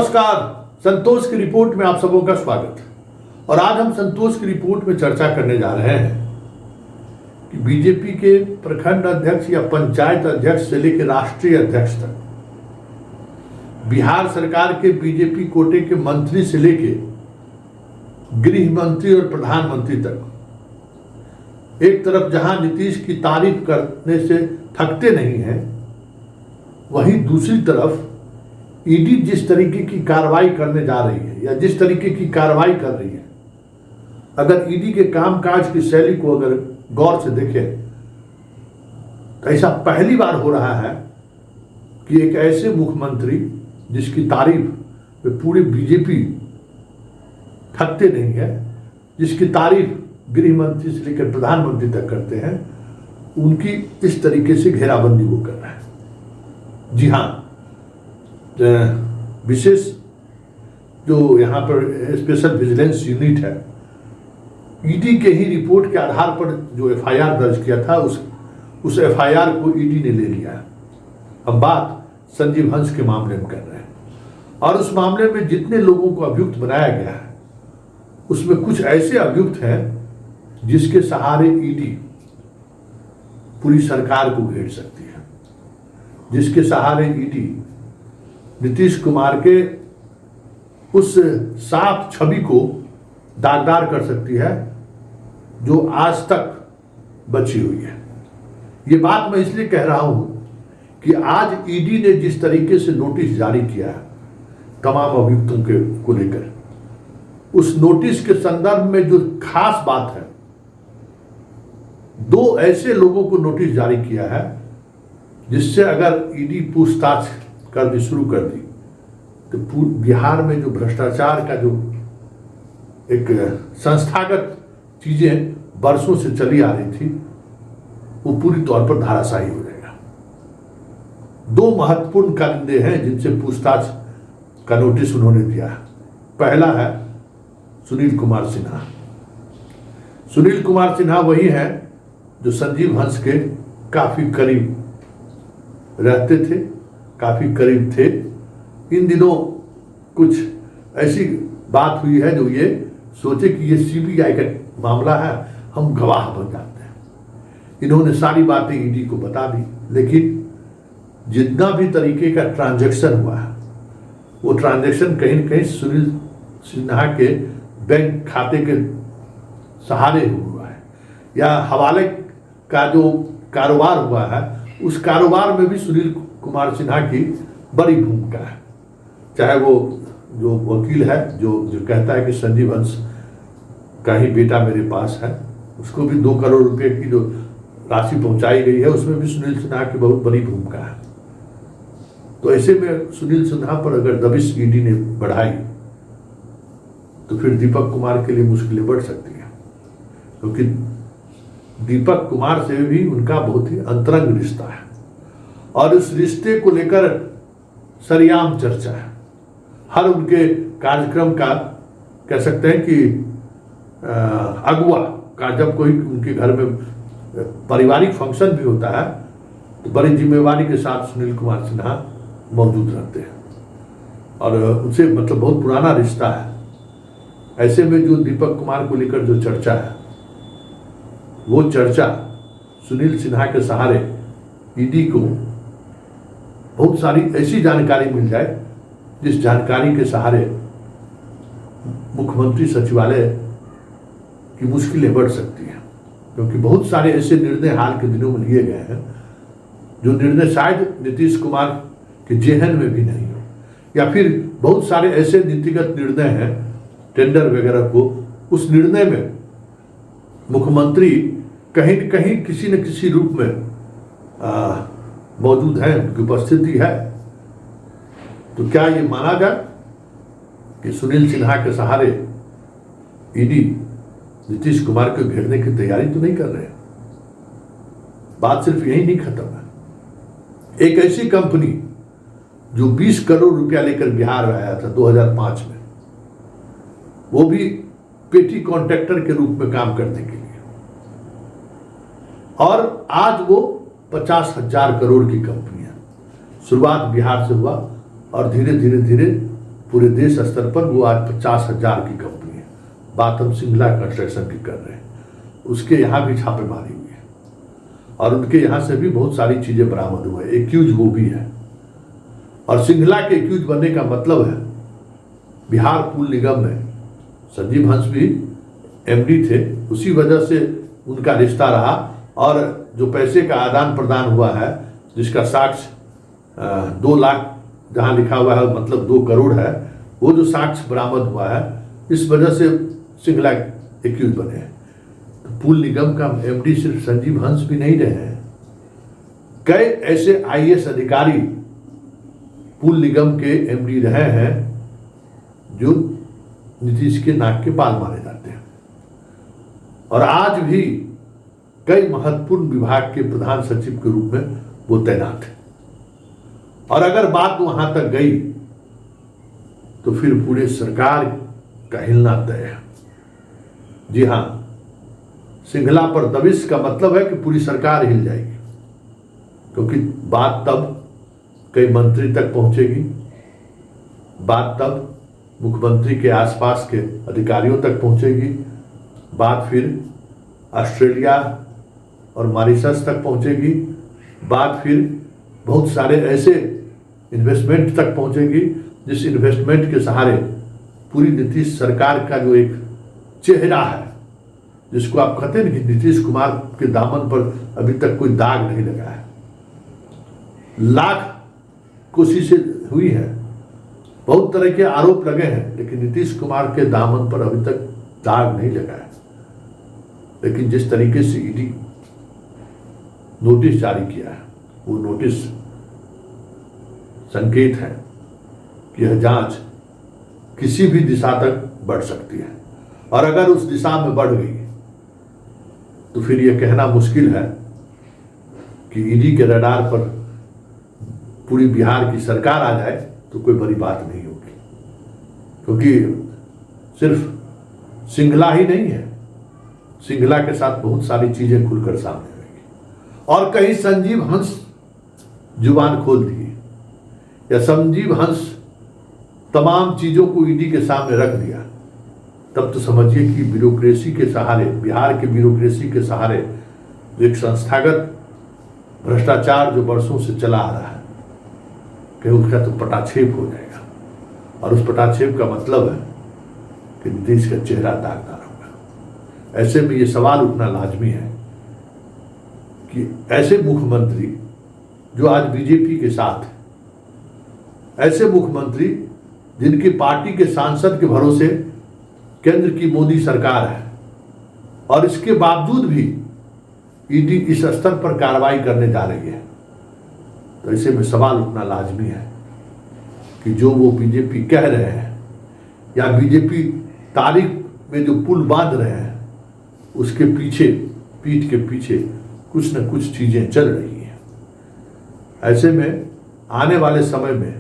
नमस्कार। संतोष की रिपोर्ट में आप सबों का स्वागत। और आज हम संतोष की रिपोर्ट में चर्चा करने जा रहे हैं कि बीजेपी के प्रखंड अध्यक्ष या पंचायत अध्यक्ष से लेकर राष्ट्रीय अध्यक्ष तक, बिहार सरकार के बीजेपी कोटे के मंत्री से लेकर गृह मंत्री और प्रधानमंत्री तक, एक तरफ जहां नीतीश की तारीफ करने से थकते नहीं हैं, वहीं दूसरी तरफ ईडी जिस तरीके की कार्रवाई करने जा रही है या जिस तरीके की कार्रवाई कर रही है, अगर ईडी के कामकाज की शैली को अगर गौर से देखें तो ऐसा पहली बार हो रहा है कि एक ऐसे मुख्यमंत्री जिसकी तारीफ में पूरे बीजेपी थकते नहीं है, जिसकी तारीफ गृह मंत्री से लेकर प्रधानमंत्री तक करते हैं, उनकी इस तरीके से घेराबंदी वो कर रहा है। जी हाँ, विशेष जो यहाँ पर स्पेशल विजिलेंस यूनिट है, ईडी के ही रिपोर्ट के आधार पर जो एफआईआर दर्ज किया था, उस एफआईआर को ईडी ने ले लिया। हम बात संजीव हंस के मामले में कर रहे हैं और उस मामले में जितने लोगों को अभियुक्त बनाया गया है, उसमें कुछ ऐसे अभियुक्त हैं जिसके सहारे ईडी पूरी सरकार को घेर सकती है, जिसके सहारे ईडी नीतीश कुमार के उस साफ छवि को दागदार कर सकती है जो आज तक बची हुई है। ये बात मैं इसलिए कह रहा हूं कि आज ईडी ने जिस तरीके से नोटिस जारी किया है तमाम अभियुक्तों के को लेकर, उस नोटिस के संदर्भ में जो खास बात है, दो ऐसे लोगों को नोटिस जारी किया है जिससे अगर ईडी पूछताछ करनी शुरू कर दी तो बिहार में जो भ्रष्टाचार का जो एक संस्थागत चीजें बरसों से चली आ रही थी, वो पूरी तौर पर धाराशाही हो जाएगा। दो महत्वपूर्ण कारिंदे हैं जिनसे पूछताछ का नोटिस उन्होंने दिया है। पहला है सुनील कुमार सिन्हा। सुनील कुमार सिन्हा वही है जो संजीव हंस के काफी करीब रहते थे, काफी करीब थे। इन दिनों कुछ ऐसी बात हुई है जो ये सोचे कि ये सीबीआई का मामला है, हम गवाह बन जाते हैं। इन्होंने सारी बातें ईडी को बता दी, लेकिन जितना भी तरीके का ट्रांजैक्शन हुआ है, वो ट्रांजैक्शन कहीं न कहीं सुनील सिन्हा के बैंक खाते के सहारे हुआ है, या हवाले का जो कारोबार हुआ है, उस कारोबार में भी सुनील कुमार सिन्हा की बड़ी भूमिका है। चाहे वो जो वकील है जो कहता है कि संजीव हंस का ही बेटा मेरे पास है, उसको भी 2 करोड़ रुपए की जो राशि पहुंचाई गई है, उसमें भी सुनील सिन्हा की बहुत बड़ी भूमिका है। तो ऐसे में सुनील सिन्हा पर अगर दबिश ईडी ने बढ़ाई तो फिर दीपक कुमार के लिए मुश्किलें बढ़ सकती हैं, क्योंकि दीपक कुमार से भी उनका बहुत ही अंतरंग रिश्ता है और उस रिश्ते को लेकर सरेआम चर्चा है। हर उनके कार्यक्रम का कह सकते हैं कि अगुवा का जब कोई उनके घर में पारिवारिक फंक्शन भी होता है तो बड़ी जिम्मेवारी के साथ सुनील कुमार सिन्हा मौजूद रहते हैं और उनसे मतलब बहुत पुराना रिश्ता है। ऐसे में जो दीपक कुमार को लेकर जो चर्चा है, वो चर्चा सुनील सिन्हा के सहारे ईडी को बहुत सारी ऐसी जानकारी मिल जाए जिस जानकारी के सहारे मुख्यमंत्री सचिवालय की मुश्किलें बढ़ सकती हैं, क्योंकि बहुत सारे ऐसे निर्णय हाल के दिनों में लिए गए हैं जो निर्णय शायद नीतीश कुमार के जेहन में भी नहीं हो, या फिर बहुत सारे ऐसे नीतिगत निर्णय हैं टेंडर वगैरह को, उस निर्णय में मुख्यमंत्री कहीं न कहीं किसी न किसी रूप में मौजूद है, उनकी उपस्थिति है। तो क्या ये माना जाए कि सुनील सिन्हा के सहारे ईडी नीतीश कुमार को घेरने की तैयारी तो नहीं कर रहे? बात सिर्फ यही नहीं खत्म है। एक ऐसी कंपनी जो 20 करोड़ रुपया लेकर बिहार में आया था 2005 में, वो भी पेटी कॉन्ट्रैक्टर के रूप में काम करने के लिए, और आज वो 50,000 करोड़ की कंपनी है। शुरुआत बिहार से हुआ और धीरे धीरे धीरे पूरे देश स्तर पर वो आज 50,000 की कंपनी है। बात हम सिंगला कंस्ट्रक्शन की कर रहे हैं, उसके यहाँ भी छापेमारी हुई है और उनके यहाँ से भी बहुत सारी चीजें बरामद हुए। एक्यूज वो भी है, और सिंगला के एक्यूज बनने का मतलब है बिहार पुल निगम में संजीव हंस भी एमडी थे, उसी वजह से उनका रिश्ता रहा। और जो पैसे का आदान प्रदान हुआ है, जिसका साक्ष्य 2 लाख जहां लिखा हुआ है मतलब 2 करोड़ है, वो जो साक्ष्य बरामद हुआ है, इस वजह से सिंगला एक्यूज बने हैं। तो पुल निगम का एमडी सिर्फ संजीव हंस भी नहीं रहे हैं, कई ऐसे आईएएस अधिकारी पुल निगम के एमडी रहे हैं जो नीतीश के नाक के बाल मारे जाते हैं। और आज भी कई महत्वपूर्ण विभाग के प्रधान सचिव के रूप में वो तैनात है। और अगर बात वहां तक गई तो फिर पूरे सरकार का हिलना तय है। जी हां, सिंगला पर दबिश का मतलब है कि पूरी सरकार हिल जाएगी, क्योंकि बात तब कई मंत्री तक पहुंचेगी, बात तब मुख्यमंत्री के आसपास के अधिकारियों तक पहुंचेगी, बात फिर ऑस्ट्रेलिया और मॉरिशस तक पहुंचेगी, बात फिर बहुत सारे ऐसे इन्वेस्टमेंट तक पहुंचेगी जिस इन्वेस्टमेंट के सहारे पूरी नीतीश सरकार का जो एक चेहरा है, जिसको आप कहते हैं कि नीतीश कुमार के दामन पर अभी तक कोई दाग नहीं लगा है। लाख कोशिशें हुई हैं, बहुत तरह के आरोप लगे हैं, लेकिन नीतीश कुमार के दामन पर अभी तक दाग नहीं लगा है। लेकिन जिस तरीके से ईडी नोटिस जारी किया है, वो नोटिस संकेत है कि यह जांच किसी भी दिशा तक बढ़ सकती है। और अगर उस दिशा में बढ़ गई तो फिर यह कहना मुश्किल है कि ईडी के रडार पर पूरी बिहार की सरकार आ जाए तो कोई बड़ी बात नहीं होगी, क्योंकि सिर्फ सिंगला ही नहीं है, सिंगला के साथ बहुत सारी चीजें खुलकर सामने आएंगी। और कहीं संजीव हंस जुबान खोल दिए या संजीव हंस तमाम चीजों को ईडी के सामने रख दिया, तब तो समझिए कि ब्यूरोक्रेसी के सहारे, बिहार के ब्यूरोक्रेसी के सहारे एक संस्थागत भ्रष्टाचार जो वर्षों से चला आ रहा है, कहीं उसका तो पटाक्षेप हो जाएगा। और उस पटाक्षेप का मतलब है कि नीतीश का चेहरा दागदार होगा। ऐसे में ये सवाल उठना लाजमी है कि ऐसे मुख्यमंत्री जो आज बीजेपी के साथ है, ऐसे मुख्यमंत्री जिनकी पार्टी के सांसद के भरोसे केंद्र की मोदी सरकार है, और इसके बावजूद भी ईडी इस स्तर पर कार्रवाई करने जा रही है, तो ऐसे में सवाल उठना लाजमी है कि जो वो बीजेपी कह रहे हैं या बीजेपी तारीख में जो पुल बांध रहे हैं, उसके पीछे, पीठ के पीछे कुछ न कुछ चीजें चल रही हैं। ऐसे में आने वाले समय में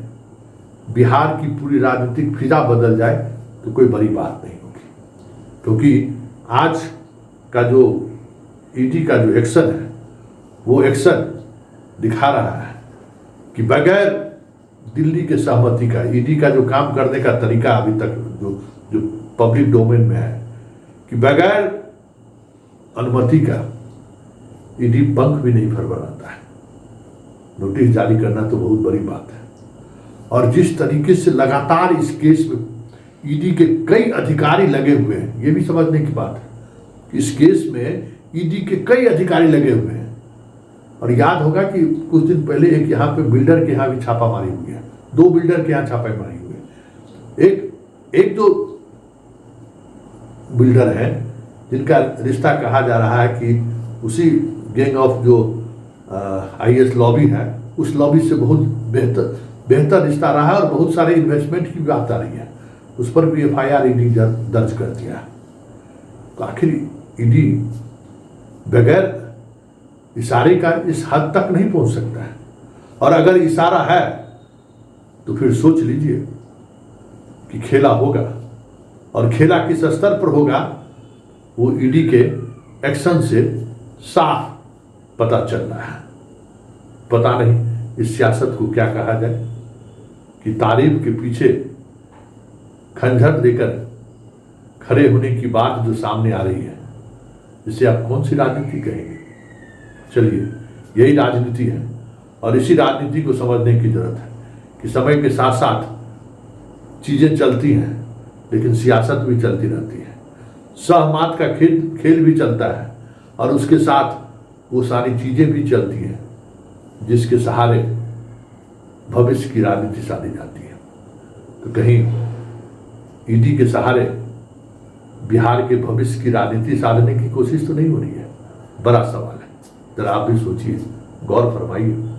बिहार की पूरी राजनीतिक फिजा बदल जाए तो कोई बड़ी बात नहीं होगी, क्योंकि आज का जो ईडी का जो एक्शन है, वो एक्शन दिखा रहा है कि बगैर दिल्ली के सहमति का ईडी का जो काम करने का तरीका अभी तक जो पब्लिक डोमेन में है, कि बगैर अनुमति का ईडी पंख भी नहीं फरवराता है। नोटिस जारी करना तो बहुत बड़ी बात है। और जिस तरीके से लगातार इस केस में ईडी के कई अधिकारी लगे हुए हैं, ये भी समझने की बात है। इस केस में ईडी के कई अधिकारी लगे हुए हैं। और याद होगा कि कुछ दिन पहले एक यहाँ पे बिल्डर के यहाँ भी छापामारी हुई है, 2 बिल्डर के यहाँ छापामारी हुई है। एक दो बिल्डर हैं जिनका रिश्ता कहा जा रहा है कि उसी गैंग ऑफ जो आईएएस लॉबी है, उस लॉबी से बहुत बेहतर रिश्ता रहा है और बहुत सारे इन्वेस्टमेंट की बात आ रही है। उस पर भी एफआईआर ईडी दर्ज कर दिया। तो आखिर ईडी बगैर इशारे का इस हद तक नहीं पहुंच सकता है। और अगर इशारा है तो फिर सोच लीजिए कि खेला होगा, और खेला किस स्तर पर होगा वो ईडी के एक्शन से साफ पता चल रहा है। पता नहीं इस सियासत को क्या कहा जाए कि तारीफ के पीछे खंजर लेकर खड़े होने की बात जो सामने आ रही है, इसे आप कौन सी राजनीति कहेंगे? चलिए, यही राजनीति है और इसी राजनीति को समझने की जरूरत है कि समय के साथ साथ चीजें चलती हैं, लेकिन सियासत भी चलती रहती है। सहमात का खेल भी चलता है और उसके साथ वो सारी चीजें भी चलती हैं जिसके सहारे भविष्य की राजनीति साधी जाती है। तो कहीं ईडी के सहारे बिहार के भविष्य की राजनीति साधने की कोशिश तो नहीं हो रही है? बड़ा सवाल है, जरा आप भी सोचिए, गौर फरमाइए।